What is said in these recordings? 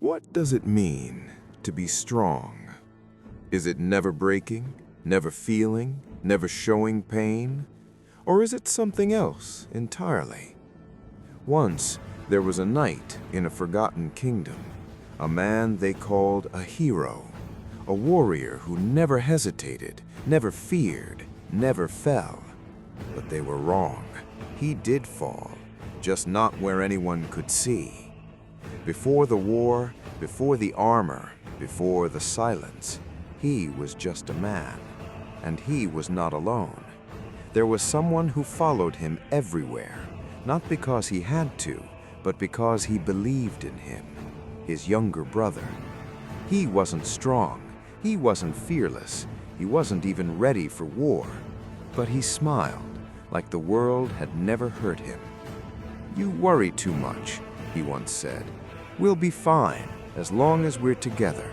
What does it mean to be strong? Is it never breaking, never feeling, never showing pain? Or is it something else entirely? Once, there was a knight in a forgotten kingdom, a man they called a hero, a warrior who never hesitated, never feared, never fell. But they were wrong. He did fall, just not where anyone could see. Before the war, before the armor, before the silence, he was just a man, and he was not alone. There was someone who followed him everywhere, not because he had to, but because he believed in him, his younger brother. He wasn't strong, he wasn't fearless, he wasn't even ready for war, but he smiled like the world had never hurt him. "You worry too much," he once said. "We'll be fine as long as we're together."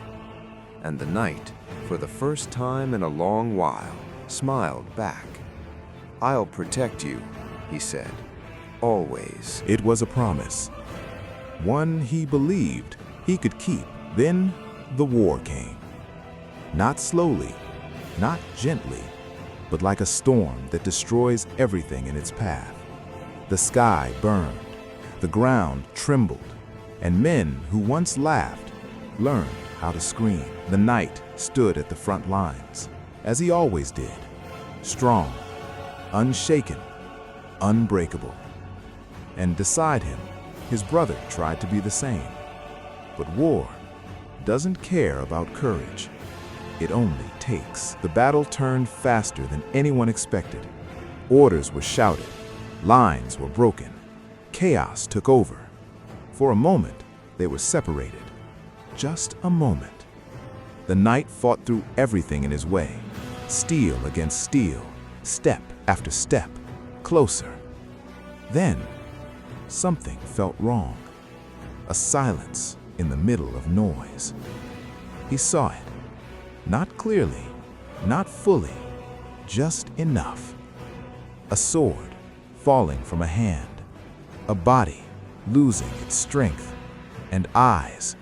And the knight, for the first time in a long while, smiled back. "I'll protect you," he said, "always." It was a promise, one he believed he could keep. Then the war came. Not slowly, not gently, but like a storm that destroys everything in its path. The sky burned, the ground trembled, and men who once laughed learned how to scream. The knight stood at the front lines, as he always did, strong, unshaken, unbreakable. And beside him, his brother tried to be the same. But war doesn't care about courage. It only takes. The battle turned faster than anyone expected. Orders were shouted, lines were broken, chaos took over. For a moment, they were separated. Just a moment. The knight fought through everything in his way, steel against steel, step after step, closer. Then, something felt wrong. A silence in the middle of noise. He saw it. Not clearly, not fully, just enough. A sword falling from a hand, a body losing its strength, and eyes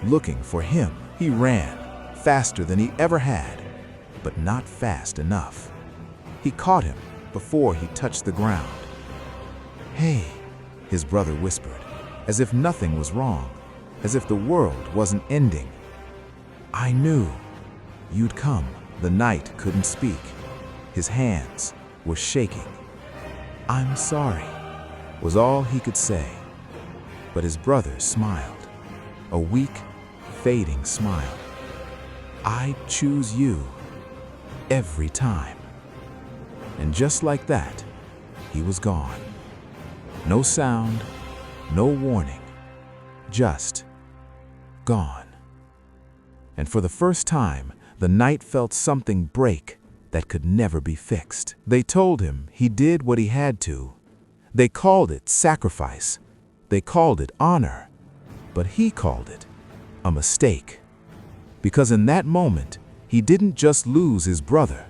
looking for him. He ran faster than he ever had, but not fast enough. He caught him before he touched the ground. "Hey," his brother whispered, as if nothing was wrong, as if the world wasn't ending. "I knew you'd come." The knight couldn't speak. His hands were shaking. "I'm sorry," was all he could say. But his brother smiled, a weak, fading smile. "I choose you every time." And just like that, he was gone. No sound, no warning, just gone. And for the first time, the knight felt something break that could never be fixed. They told him he did what he had to. They called it sacrifice. They called it honor. But he called it a mistake. Because in that moment, he didn't just lose his brother.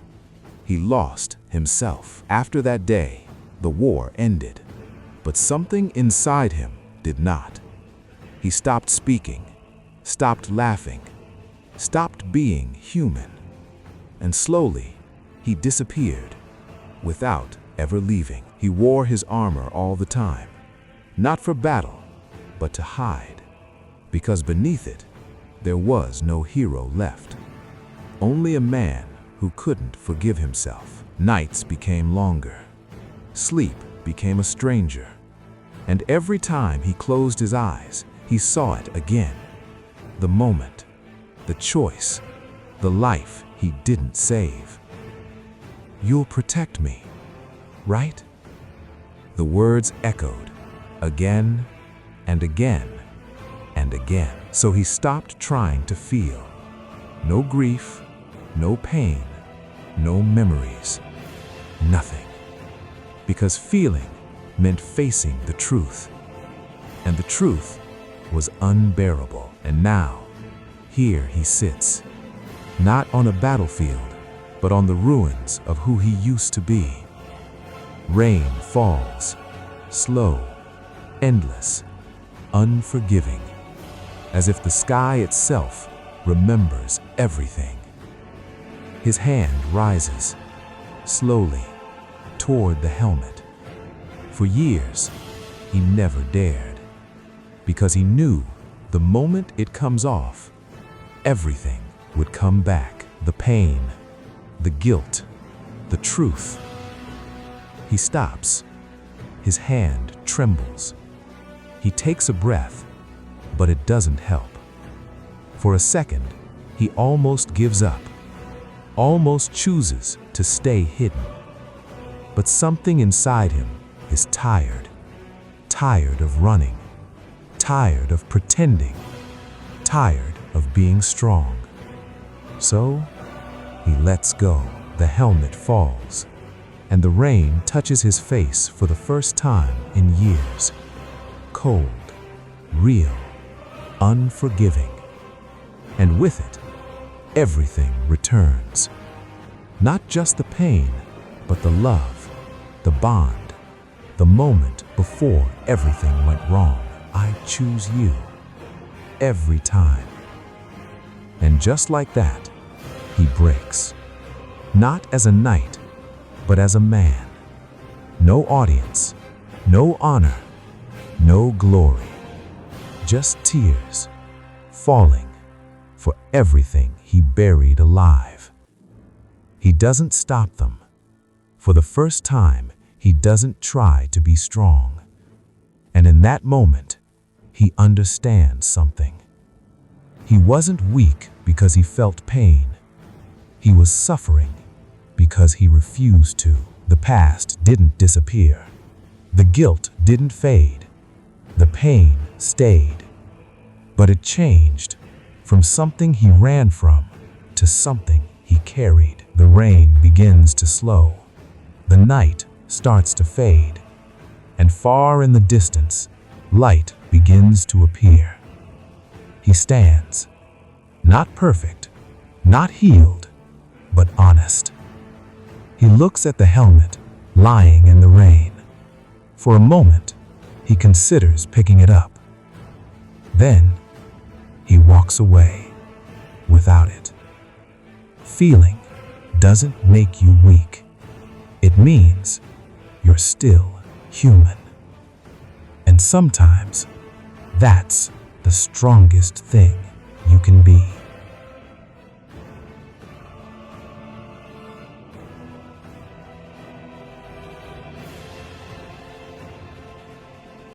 He lost himself. After that day, the war ended. But something inside him did not. He stopped speaking, stopped laughing, stopped being human. And slowly, he disappeared without ever leaving. He wore his armor all the time, not for battle, but to hide. Because beneath it, there was no hero left. Only a man who couldn't forgive himself. Nights became longer. Sleep became a stranger. And every time he closed his eyes, he saw it again. The moment, the choice, the life he didn't save. "You'll protect me, right?" The words echoed again and again and again. So he stopped trying to feel. No grief, no pain, no memories, nothing. Because feeling meant facing the truth. And the truth was unbearable. And now, here he sits, not on a battlefield, but on the ruins of who he used to be. Rain falls, slow, endless, unforgiving. as if the sky itself remembers everything. His hand rises, slowly, toward the helmet. For years, he never dared, because he knew the moment it comes off, everything would come back. The pain, the guilt, the truth. He stops. His hand trembles. He takes a breath, but it doesn't help. For a second, he almost gives up, almost chooses to stay hidden. But something inside him is tired, tired of running, tired of pretending, tired of being strong. So, he lets go. The helmet falls, and the rain touches his face for the first time in years. Cold, real, unforgiving. And with it, everything returns. Not just the pain, but the love, the bond, the moment before everything went wrong. I choose you. Every time. And just like that, he breaks. Not as a knight, but as a man. No audience, no honor, no glory. Just tears, falling for everything he buried alive. He doesn't stop them. For the first time, he doesn't try to be strong. And in that moment, he understands something. He wasn't weak because he felt pain. He was suffering because he refused to. The past didn't disappear. The guilt didn't fade. The pain stayed. But it changed from something he ran from to something he carried. The rain begins to slow. The night starts to fade. And far in the distance, light begins to appear. He stands, not perfect, not healed, but honest. He looks at the helmet lying in the rain. For a moment, he considers picking it up. Then, he walks away without it. Feeling doesn't make you weak. It means you're still human. And sometimes, that's the strongest thing you can be.